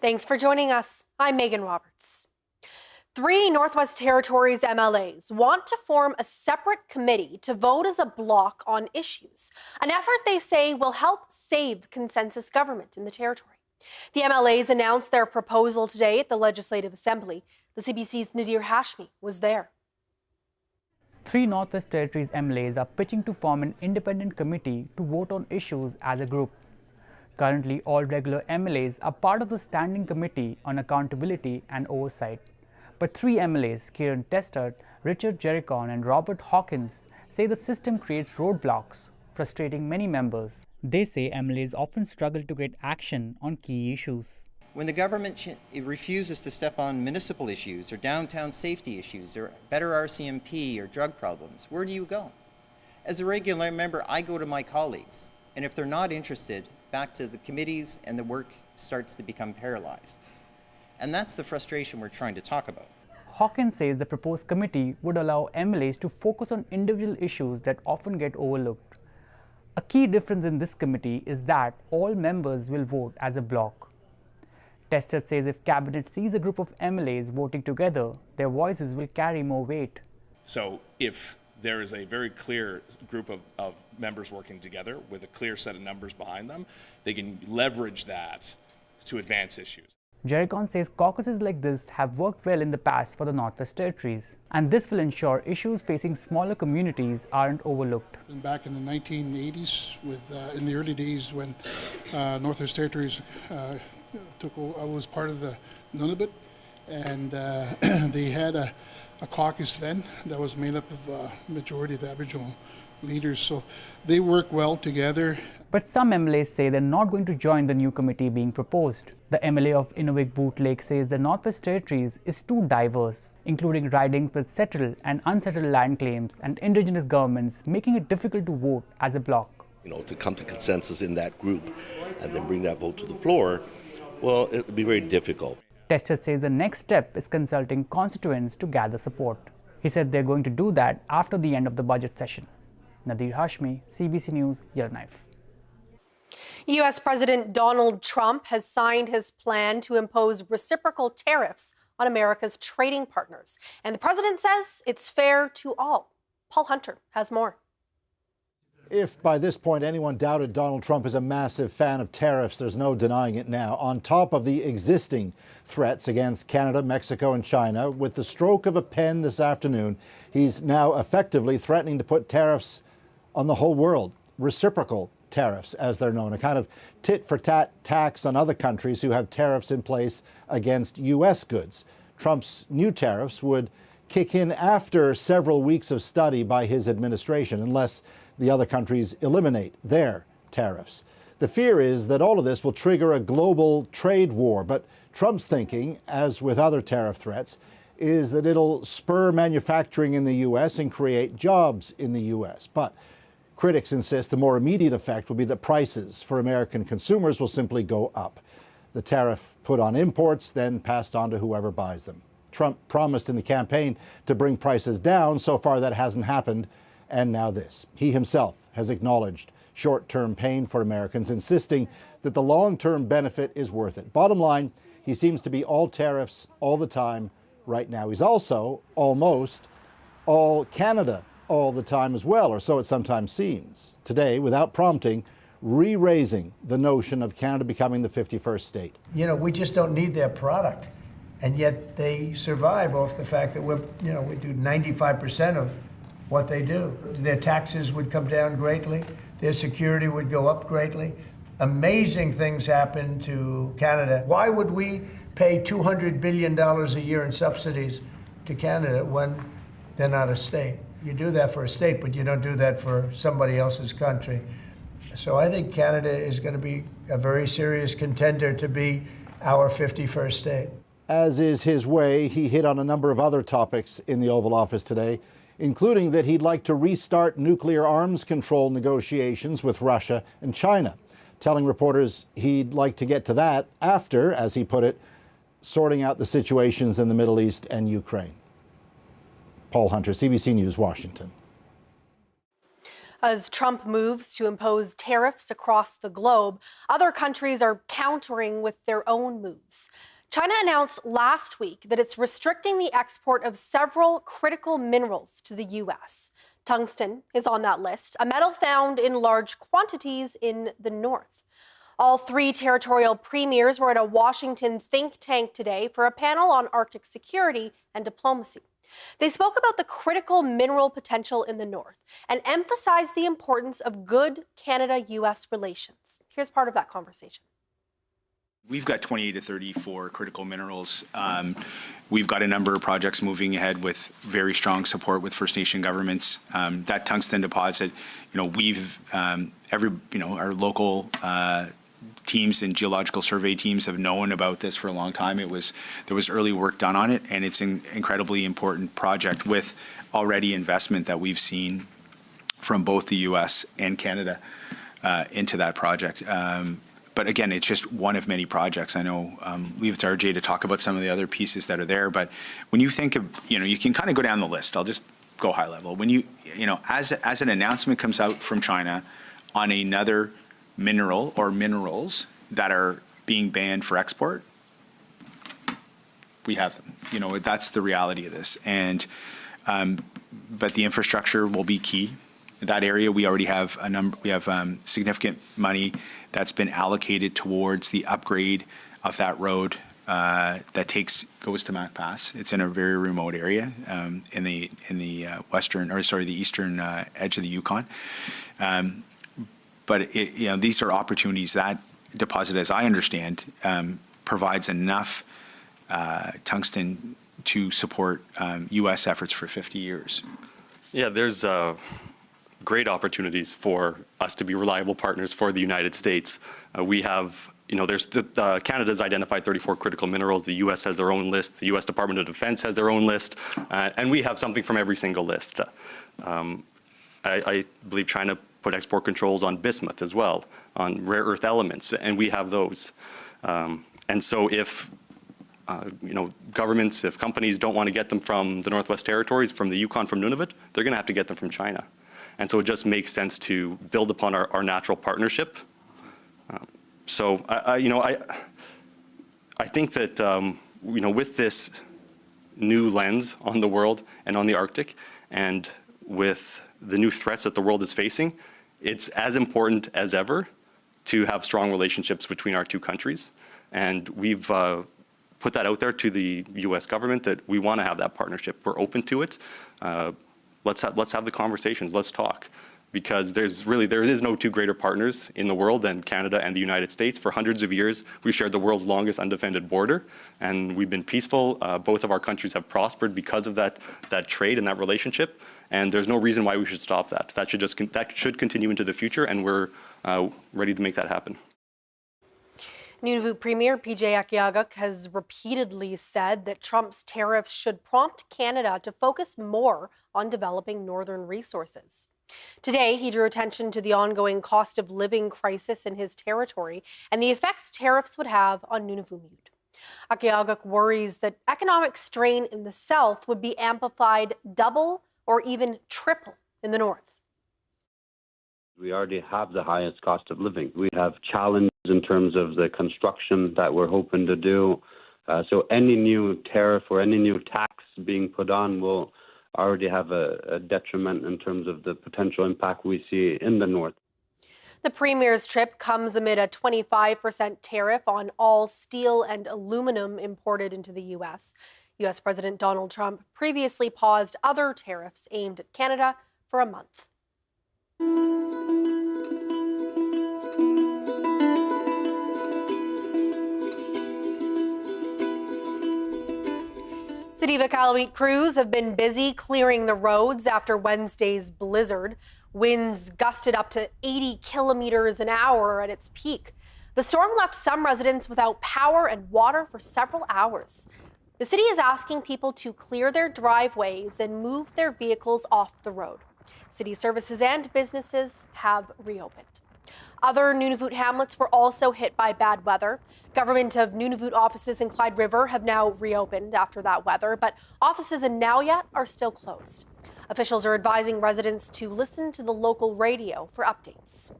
Thanks for joining us. I'm Megan Roberts. 3 Northwest Territories MLAs want to form a separate committee to vote as a bloc on issues, an effort they say will help save consensus government in the territory. The MLAs announced their proposal today at the Legislative Assembly. The CBC's Nadir Hashmi was there. 3 Northwest Territories MLAs are pitching to form an independent committee to vote on issues as a group. Currently, all regular MLAs are part of the Standing Committee on Accountability and Oversight. But 3 MLAs, Kieran Testard, Richard Jericon and Robert Hawkins, say the system creates roadblocks, frustrating many members. They say MLAs often struggle to get action on key issues. When the government refuses to step on municipal issues or downtown safety issues or better RCMP or drug problems, where do you go? As a regular member, I go to my colleagues, and if they're not interested, back to the committees, and the work starts to become paralyzed. And that's the frustration we're trying to talk about. Hawkins says the proposed committee would allow MLAs to focus on individual issues that often get overlooked. A key difference in this committee is that all members will vote as a bloc. Testard says if Cabinet sees a group of MLAs voting together, their voices will carry more weight. So if there is a very clear group of members working together with a clear set of numbers behind them, they can leverage that to advance issues. Jericon says caucuses like this have worked well in the past for the Northwest Territories, and this will ensure issues facing smaller communities aren't overlooked. Back in the 1980s, in the early days when Northwest Territories was part of the Nunavut, and they had a caucus then that was made up of a majority of Aboriginal leaders, so they work well together. But some MLAs say they're not going to join the new committee being proposed. The MLA of Inuvik Boot Lake says the Northwest Territories is too diverse, including ridings with settled and unsettled land claims and Indigenous governments, making it difficult to vote as a bloc. To come to consensus in that group and then bring that vote to the floor, well, it would be very difficult. Testard says the next step is consulting constituents to gather support. He said they're going to do that after the end of the budget session. Nadir Hashmi, CBC News, Yellowknife. U.S. President Donald Trump has signed his plan to impose reciprocal tariffs on America's trading partners. And the president says it's fair to all. Paul Hunter has more. If by this point anyone doubted Donald Trump is a massive fan of tariffs, there's no denying it now. On top of the existing threats against Canada, Mexico and China, with the stroke of a pen this afternoon, he's now effectively threatening to put tariffs on the whole world. Reciprocal tariffs, as they're known, a kind of tit-for-tat tax on other countries who have tariffs in place against U.S. goods. Trump's new tariffs would kick in after several weeks of study by his administration, unless the other countries eliminate their tariffs. The fear is that all of this will trigger a global trade war, but Trump's thinking, as with other tariff threats, is that it'll spur manufacturing in the U.S. and create jobs in the U.S. But critics insist the more immediate effect will be that prices for American consumers will simply go up. The tariff put on imports, then passed on to whoever buys them. Trump promised in the campaign to bring prices down. So far, that hasn't happened. And now this. He himself has acknowledged short-term pain for Americans, insisting that the long-term benefit is worth it. Bottom line, he seems to be all tariffs all the time right now. He's also almost all Canada all the time as well, or so it sometimes seems. Today, without prompting, re-raising the notion of Canada becoming the 51st state. We just don't need their product. And yet they survive off the fact that we do 95% of what they do. Their taxes would come down greatly. Their security would go up greatly. Amazing things happen to Canada. Why would we pay $200 billion a year in subsidies to Canada when they're not a state? You do that for a state, but you don't do that for somebody else's country. So I think Canada is going to be a very serious contender to be our 51st state. As is his way, he hit on a number of other topics in the Oval Office today, including that he'd like to restart nuclear arms control negotiations with Russia and China, telling reporters he'd like to get to that after, as he put it, sorting out the situations in the Middle East and Ukraine. Paul Hunter, CBC News, Washington. As Trump moves to impose tariffs across the globe, other countries are countering with their own moves. China announced last week that it's restricting the export of several critical minerals to the U.S. Tungsten is on that list, a metal found in large quantities in the north. All three territorial premiers were at a Washington think tank today for a panel on Arctic security and diplomacy. They spoke about the critical mineral potential in the north and emphasized the importance of good Canada-U.S. relations. Here's part of that conversation. We've got 28 to 34 critical minerals. We've got a number of projects moving ahead with very strong support with First Nation governments. That tungsten deposit, we've our local teams and geological survey teams have known about this for a long time. There was early work done on it, and it's an incredibly important project with already investment that we've seen from both the U.S. and Canada into that project. But again, it's just one of many projects. I know, leave it to RJ to talk about some of the other pieces that are there. But when you think of, you can kind of go down the list. I'll just go high level. When as an announcement comes out from China on another mineral or minerals that are being banned for export, we have them. That's the reality of this. And but the infrastructure will be key. That area, we already have significant money that's been allocated towards the upgrade of that road that goes to Mac Pass. It's in a very remote area in the eastern edge of the Yukon. But these are opportunities. That deposit, as I understand, provides enough tungsten to support U.S. efforts for 50 years. Yeah, there's great opportunities for us to be reliable partners for the United States. We have, Canada's identified 34 critical minerals. The U.S. has their own list. The U.S. Department of Defense has their own list. And we have something from every single list. I believe China put export controls on bismuth as well, on rare earth elements, and we have those. And so if governments, if companies don't want to get them from the Northwest Territories, from the Yukon, from Nunavut, they're going to have to get them from China. And so it just makes sense to build upon our natural partnership. So I think that with this new lens on the world and on the Arctic, and with the new threats that the world is facing, it's as important as ever to have strong relationships between our two countries. And we've put that out there to the U.S. government that we want to have that partnership. We're open to it. Let's have the conversations. Let's talk. Because there is no two greater partners in the world than Canada and the United States. For hundreds of years, we've shared the world's longest undefended border, and we've been peaceful. Both of our countries have prospered because of that trade and that relationship. And there's no reason why we should stop that. That should continue into the future, and we're ready to make that happen. Nunavut Premier PJ Akiaguk has repeatedly said that Trump's tariffs should prompt Canada to focus more on developing northern resources. Today, he drew attention to the ongoing cost of living crisis in his territory and the effects tariffs would have on Nunavummiut. Akiaguk worries that economic strain in the south would be amplified double or even triple in the north. We already have the highest cost of living. We have challenges in terms of the construction that we're hoping to do. So any new tariff or any new tax being put on will already have a detriment in terms of the potential impact we see in the north. The Premier's trip comes amid a 25% tariff on all steel and aluminum imported into the U.S. U.S. President Donald Trump previously paused other tariffs aimed at Canada for a month. City of Iqaluit crews have been busy clearing the roads after Wednesday's blizzard. Winds gusted up to 80 kilometers an hour at its peak. The storm left some residents without power and water for several hours. The city is asking people to clear their driveways and move their vehicles off the road. City services and businesses have reopened. Other Nunavut hamlets were also hit by bad weather. Government of Nunavut offices in Clyde River have now reopened after that weather, but offices in Nauyat are still closed. Officials are advising residents to listen to the local radio for updates.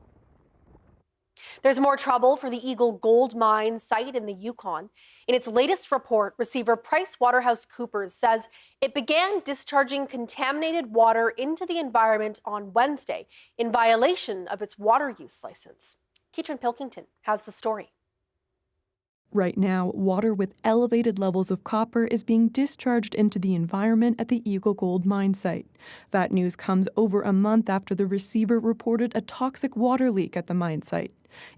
There's more trouble for the Eagle Gold Mine site in the Yukon. In its latest report, receiver PricewaterhouseCoopers says it began discharging contaminated water into the environment on Wednesday in violation of its water use license. Katrin Pilkington has the story. Right now, water with elevated levels of copper is being discharged into the environment at the Eagle Gold Mine site. That news comes over a month after the receiver reported a toxic water leak at the mine site.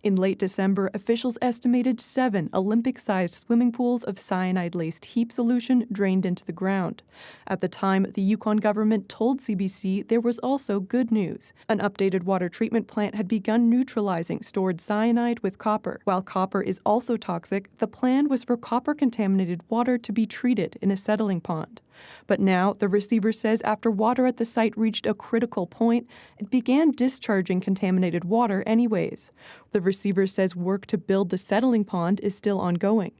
In late December, officials estimated 7 Olympic-sized swimming pools of cyanide-laced heap solution drained into the ground. At the time, the Yukon government told CBC there was also good news. An updated water treatment plant had begun neutralizing stored cyanide with copper. While copper is also toxic, the plan was for copper-contaminated water to be treated in a settling pond. But now, the receiver says after water at the site reached a critical point, it began discharging contaminated water anyways. The receiver says work to build the settling pond is still ongoing.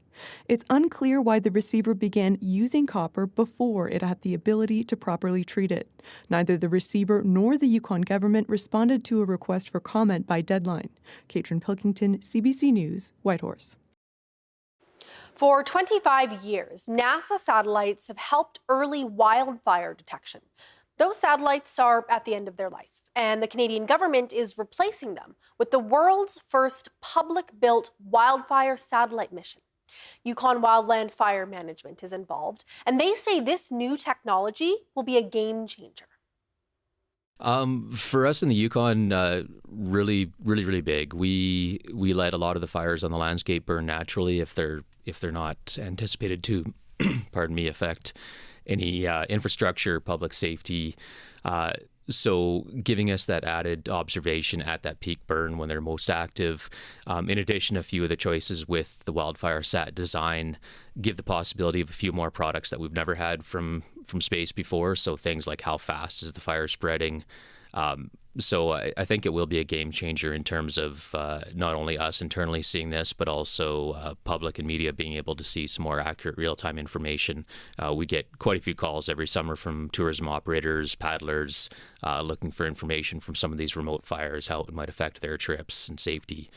It's unclear why the receiver began using copper before it had the ability to properly treat it. Neither the receiver nor the Yukon government responded to a request for comment by deadline. Katrin Pilkington, CBC News, Whitehorse. For 25 years, NASA satellites have helped early wildfire detection. Those satellites are at the end of their life, and the Canadian government is replacing them with the world's first public-built wildfire satellite mission. Yukon Wildland Fire Management is involved, and they say this new technology will be a game changer. For us in the Yukon, really big. We let a lot of the fires on the landscape burn naturally if they're not anticipated to, affect any infrastructure, public safety. So giving us that added observation at that peak burn when they're most active. In addition, a few of the choices with the wildfire sat design give the possibility of a few more products that we've never had from space before. So things like how fast is the fire spreading. So I think it will be a game changer in terms of not only us internally seeing this, but also public and media being able to see some more accurate real-time information. We get quite a few calls every summer from tourism operators, paddlers, looking for information from some of these remote fires, how it might affect their trips and safety.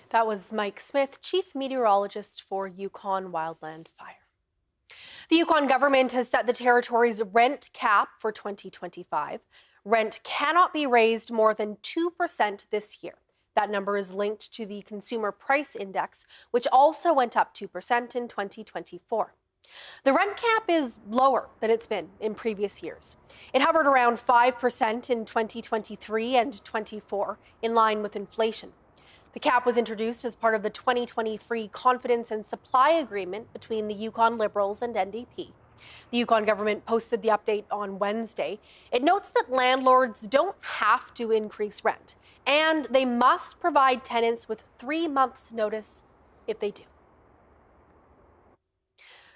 That was Mike Smith, Chief Meteorologist for Yukon Wildland Fire. The Yukon government has set the territory's rent cap for 2025. Rent cannot be raised more than 2% this year. That number is linked to the Consumer Price Index, which also went up 2% in 2024. The rent cap is lower than it's been in previous years. It hovered around 5% in 2023 and 24, in line with inflation. The cap was introduced as part of the 2023 Confidence and Supply Agreement between the Yukon Liberals and NDP. The Yukon government posted the update on Wednesday. It notes that landlords don't have to increase rent, and they must provide tenants with 3 months' notice if they do.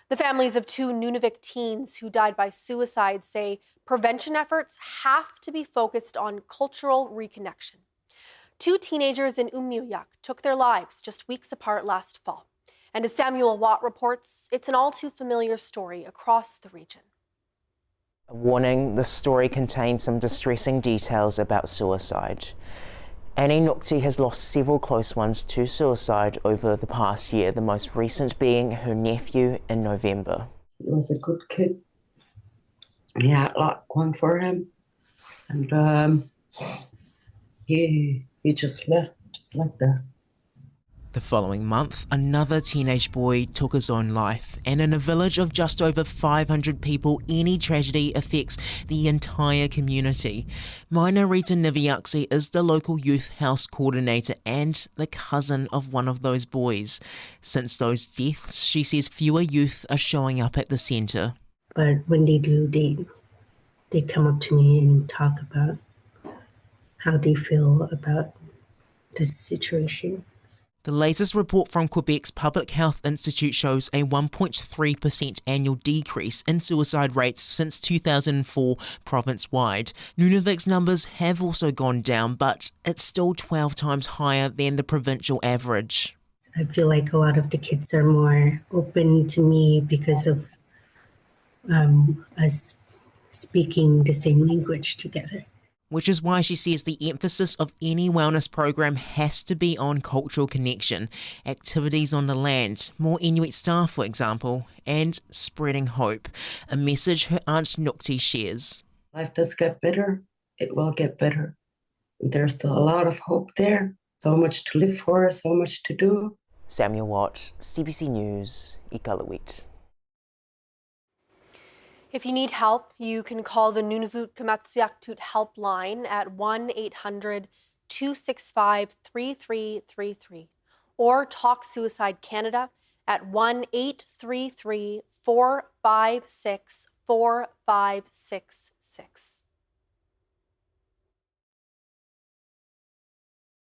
The families of 2 Nunavik teens who died by suicide say prevention efforts have to be focused on cultural reconnection. 2 teenagers in Umuyuk took their lives just weeks apart last fall. And as Samuel Watt reports, it's an all too familiar story across the region. A warning, this story contains some distressing details about suicide. Annie Nukti has lost several close ones to suicide over the past year, the most recent being her nephew in November. He was a good kid. He had a lot going for him. And he just left, just like that. The following month, another teenage boy took his own life, and in a village of just over 500 people, any tragedy affects the entire community. Maina Rita Niviaksi is the local youth house coordinator and the cousin of one of those boys. Since those deaths, she says fewer youth are showing up at the centre. But when they do, they come up to me and talk about how they feel about the situation. The latest report from Quebec's Public Health Institute shows a 1.3% annual decrease in suicide rates since 2004 province-wide. Nunavik's numbers have also gone down, but it's still 12 times higher than the provincial average. I feel like a lot of the kids are more open to me because of us speaking the same language together. Which is why she says the emphasis of any wellness program has to be on cultural connection, activities on the land, more Inuit staff, for example, and spreading hope, a message her Aunt Nukti shares. Life does get better. It will get better. There's still a lot of hope there. So much to live for, so much to do. Samuel Watt, CBC News, Iqaluit. If you need help, you can call the Nunavut Kamatsiaktut helpline at 1-800-265-3333 or Talk Suicide Canada at 1-833-456-4566.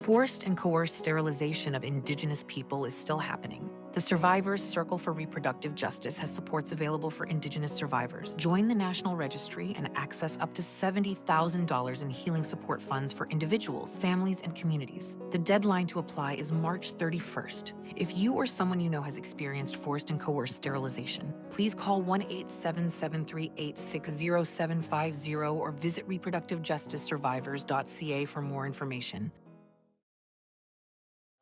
Forced and coerced sterilization of Indigenous people is still happening. The Survivors Circle for Reproductive Justice has supports available for Indigenous survivors. Join the National Registry and access up to $70,000 in healing support funds for individuals, families, and communities. The deadline to apply is March 31st. If you or someone you know has experienced forced and coerced sterilization, please call 1-877-386-0750 or visit reproductivejusticesurvivors.ca for more information.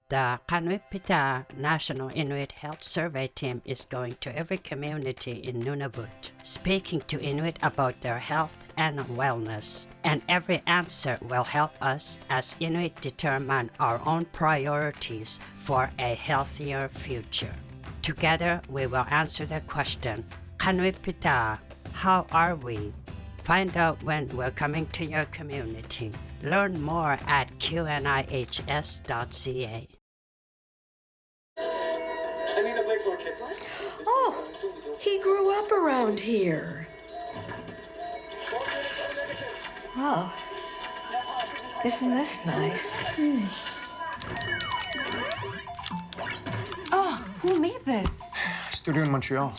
The Kanuipita National Inuit Health Survey team is going to every community in Nunavut, speaking to Inuit about their health and wellness. And every answer will help us as Inuit determine our own priorities for a healthier future. Together, we will answer the question, Kanuipita, how are we? Find out when we're coming to your community. Learn more at qnihs.ca. Oh, he grew up around here. Oh, isn't this nice? Oh, who made this? Studio in Montreal.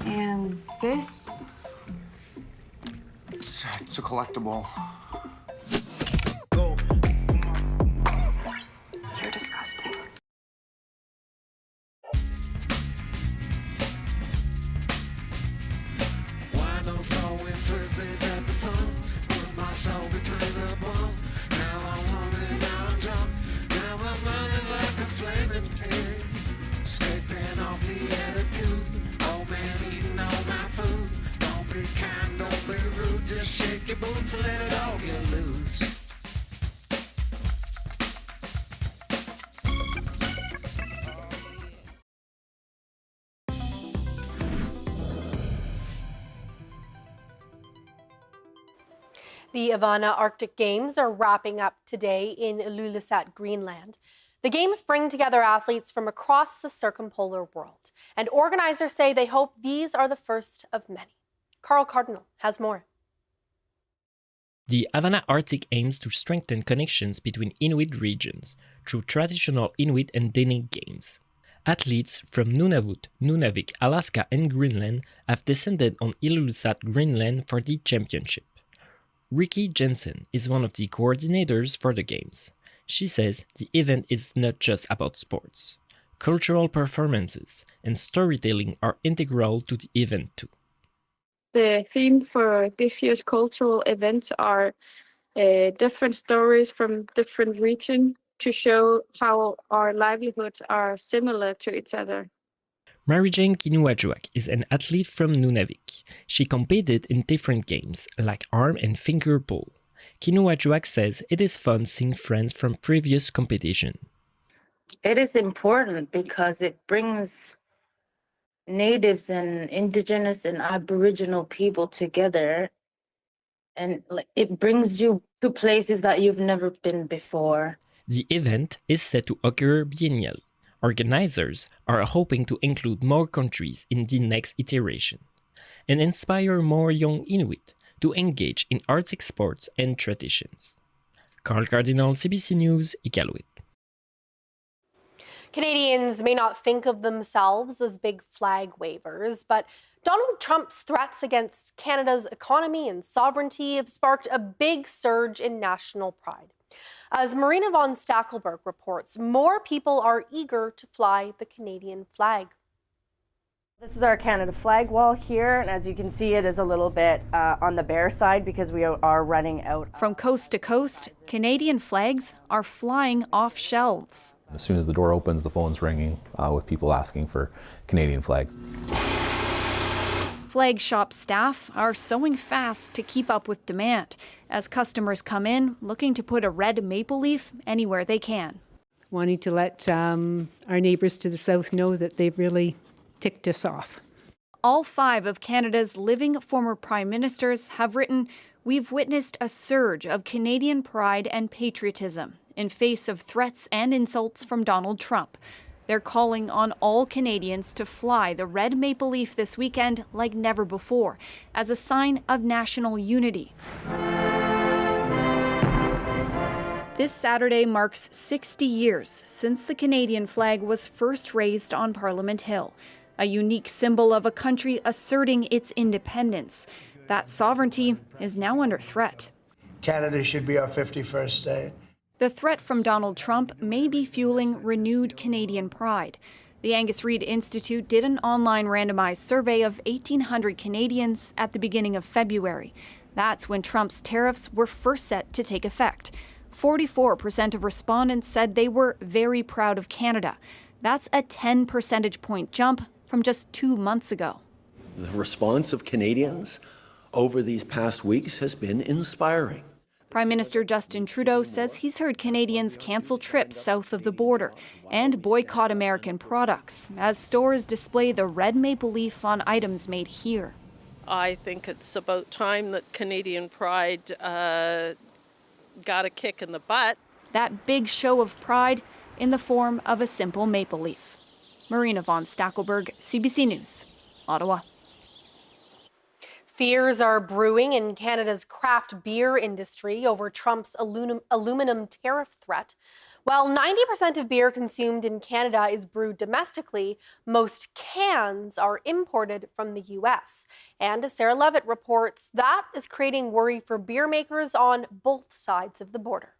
And this? It's a collectible. You're disgusting. The Ivana Arctic Games are wrapping up today in Ilulissat, Greenland. The Games bring together athletes from across the circumpolar world, and organizers say they hope these are the first of many. Carl Cardinal has more. The Havana Arctic aims to strengthen connections between Inuit regions through traditional Inuit and Dene games. Athletes from Nunavut, Nunavik, Alaska, and Greenland have descended on Ilulissat, Greenland for the championship. Ricky Jensen is one of the coordinators for the Games. She says the event is not just about sports. Cultural performances and storytelling are integral to the event too. The theme for this year's cultural event are different stories from different regions to show how our livelihoods are similar to each other. Mary-Jane Kinuajuak is an athlete from Nunavik. She competed in different games, like arm and finger pull. Kinuajuak says it is fun seeing friends from previous competition. It is important because it brings natives and indigenous and aboriginal people together, and it brings you to places that you've never been before. The event is set to occur biennially. Organizers are hoping to include more countries in the next iteration and inspire more young Inuit to engage in Arctic sports and traditions. Carl Cardinal, CBC News, Iqaluit. Canadians may not think of themselves as big flag wavers, but Donald Trump's threats against Canada's economy and sovereignty have sparked a big surge in national pride. As Marina von Stackelberg reports, more people are eager to fly the Canadian flag. This is our Canada flag wall here, and as you can see, it is a little bit on the bare side because we are running out. From coast to coast, Canadian flags are flying off shelves. As soon as the door opens, the phone's ringing with people asking for Canadian flags. Flag shop staff are sewing fast to keep up with demand as customers come in looking to put a red maple leaf anywhere they can. Wanting to let our neighbours to the south know that they've really ticked us off. All 5 of Canada's living former prime ministers have written, "We've witnessed a surge of Canadian pride and patriotism in face of threats and insults from Donald Trump." They're calling on all Canadians to fly the red maple leaf this weekend like never before, as a sign of national unity. This Saturday marks 60 years since the Canadian flag was first raised on Parliament Hill, a unique symbol of a country asserting its independence. That sovereignty is now under threat. Canada should be our 51st state. The threat from Donald Trump may be fueling renewed Canadian pride. The Angus Reid Institute did an online randomized survey of 1,800 Canadians at the beginning of February. That's when Trump's tariffs were first set to take effect. 44% of respondents said they were very proud of Canada. That's a 10 percentage point jump from just 2 months ago. The response of Canadians over these past weeks has been inspiring. Prime Minister Justin Trudeau says he's heard Canadians cancel trips south of the border and boycott American products as stores display the red maple leaf on items made here. I think it's about time that Canadian pride got a kick in the butt. That big show of pride in the form of a simple maple leaf. Marina von Stackelberg, CBC News, Ottawa. Fears are brewing in Canada's craft beer industry over Trump's aluminum tariff threat. While 90% of beer consumed in Canada is brewed domestically, most cans are imported from the U.S. And as Sarah Levitt reports, that is creating worry for beer makers on both sides of the border.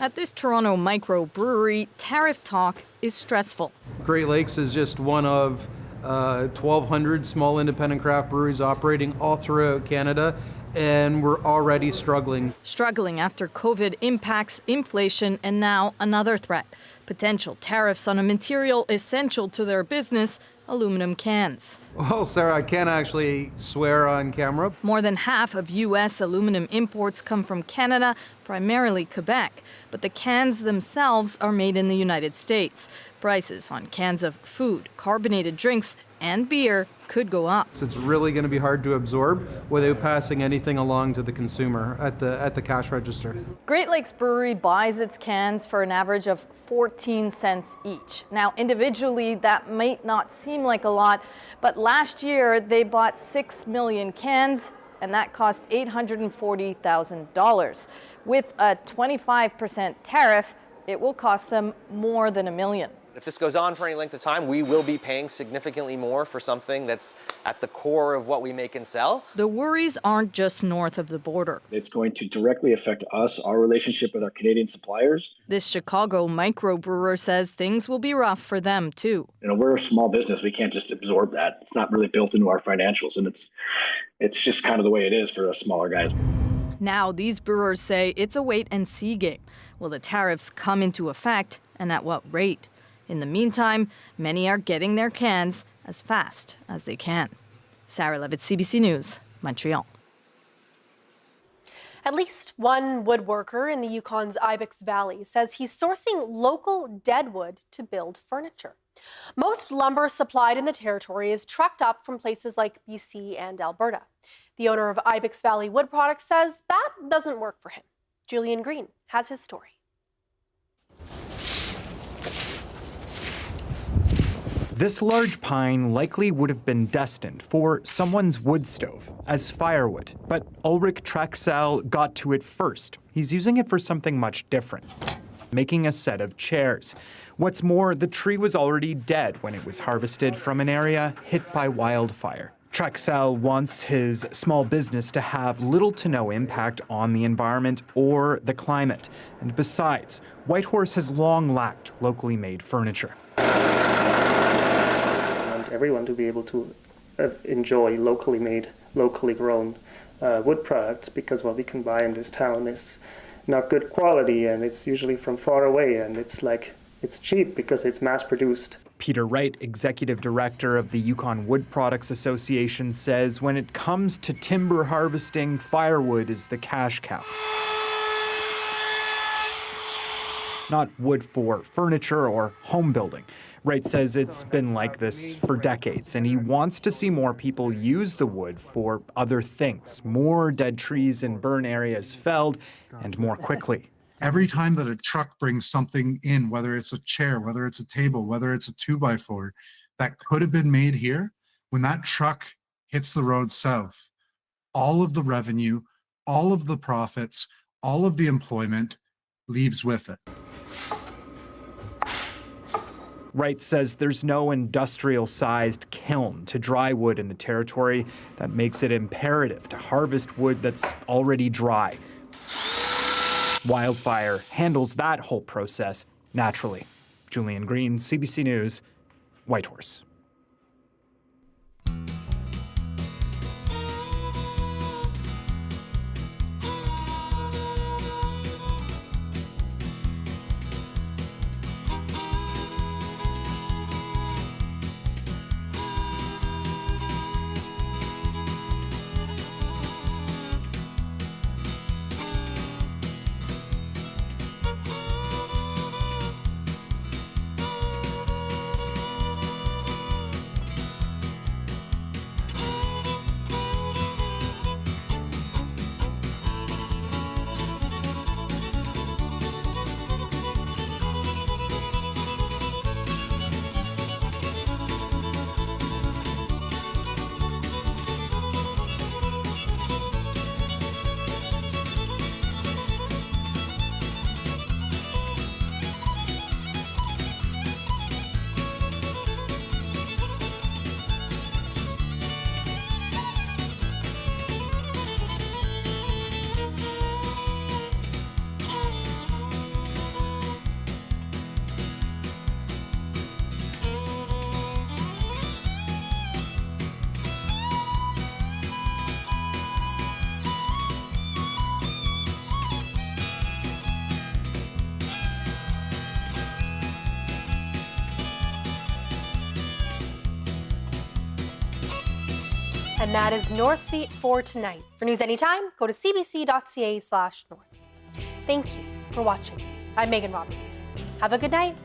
At this Toronto microbrewery, tariff talk is stressful. Great Lakes is just one of 1,200 small independent craft breweries operating all throughout Canada, and we're already struggling. Struggling after COVID impacts, inflation, and now another threat. Potential tariffs on a material essential to their business, aluminum cans. Well, Sarah, I can't actually swear on camera. More than half of U.S. aluminum imports come from Canada, primarily Quebec, but the cans themselves are made in the United States. Prices on cans of food, carbonated drinks, and beer could go up. So it's really going to be hard to absorb without passing anything along to the consumer at the cash register. Great Lakes Brewery buys its cans for an average of 14 cents each. Now, individually, that might not seem like a lot, but last year they bought 6 million cans, and that cost $840,000. With a 25% tariff, it will cost them more than $1 million. If this goes on for any length of time, we will be paying significantly more for something that's at the core of what we make and sell. The worries aren't just north of the border. It's going to directly affect us, our relationship with our Canadian suppliers. This Chicago microbrewer says things will be rough for them, too. We're a small business. We can't just absorb that. It's not really built into our financials, and it's just kind of the way it is for us smaller guys. Now, these brewers say it's a wait-and-see game. Will the tariffs come into effect, and at what rate? In the meantime, many are getting their cans as fast as they can. Sarah Levitt, CBC News, Montreal. At least one woodworker in the Yukon's Ibex Valley says he's sourcing local deadwood to build furniture. Most lumber supplied in the territory is trucked up from places like BC and Alberta. The owner of Ibex Valley Wood Products says that doesn't work for him. Julian Green has his story. This large pine likely would have been destined for someone's wood stove as firewood, but Ulrich Traxel got to it first. He's using it for something much different, making a set of chairs. What's more, the tree was already dead when it was harvested from an area hit by wildfire. Traxel wants his small business to have little to no impact on the environment or the climate. And besides, Whitehorse has long lacked locally made furniture. everyone to be able to enjoy locally made, locally grown wood products, because what we can buy in this town is not good quality, and it's usually from far away, and it's cheap because it's mass produced. Peter Wright, executive director of the Yukon Wood Products Association, says when it comes to timber harvesting, firewood is the cash cow. Not wood for furniture or home building. Wright says it's been like this for decades, and he wants to see more people use the wood for other things. More dead trees in burn areas felled, and more quickly. Every time that a truck brings something in, whether it's a chair, whether it's a table, whether it's a 2x4, that could have been made here, when that truck hits the road south, all of the revenue, all of the profits, all of the employment leaves with it. Wright says there's no industrial-sized kiln to dry wood in the territory. That makes it imperative to harvest wood that's already dry. Wildfire handles that whole process naturally. Julian Green, CBC News, Whitehorse. And that is Northbeat for tonight. For news anytime, go to cbc.ca/north. Thank you for watching. I'm Megan Roberts. Have a good night.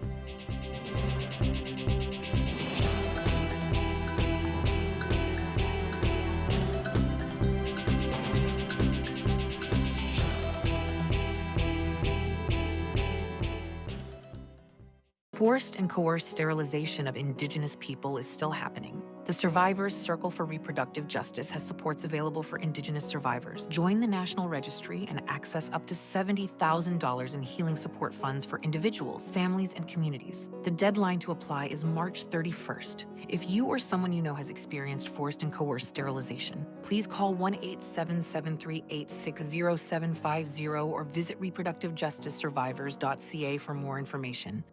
Forced and coerced sterilization of Indigenous people is still happening. The Survivors Circle for Reproductive Justice has supports available for Indigenous survivors. Join the National Registry and access up to $70,000 in healing support funds for individuals, families, and communities. The deadline to apply is March 31st. If you or someone you know has experienced forced and coerced sterilization, please call 1-877-386-0750 or visit reproductivejusticesurvivors.ca for more information.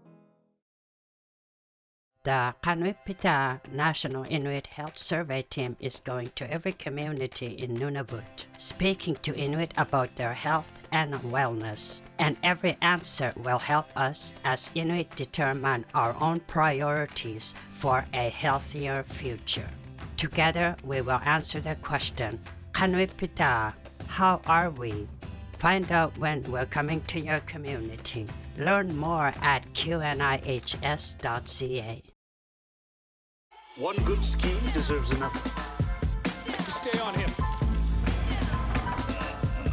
The Kanwipita National Inuit Health Survey team is going to every community in Nunavut, speaking to Inuit about their health and wellness. And every answer will help us as Inuit determine our own priorities for a healthier future. Together, we will answer the question, Kanwipita, how are we? Find out when we're coming to your community. Learn more at qnihs.ca. One good scheme deserves another. Stay on him.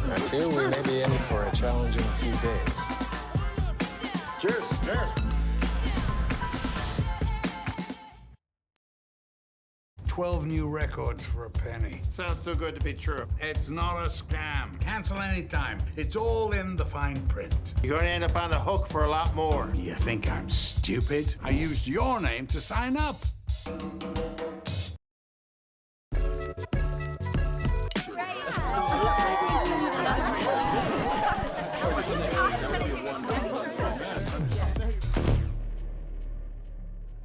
I feel we may be in for a challenging few days. Cheers. Cheers. 12 new records for a penny. Sounds too good to be true. It's not a scam. Cancel anytime. It's all in the fine print. You're going to end up on the hook for a lot more. You think I'm stupid? I used your name to sign up.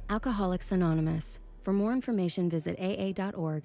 Alcoholics Anonymous. For more information, visit aa.org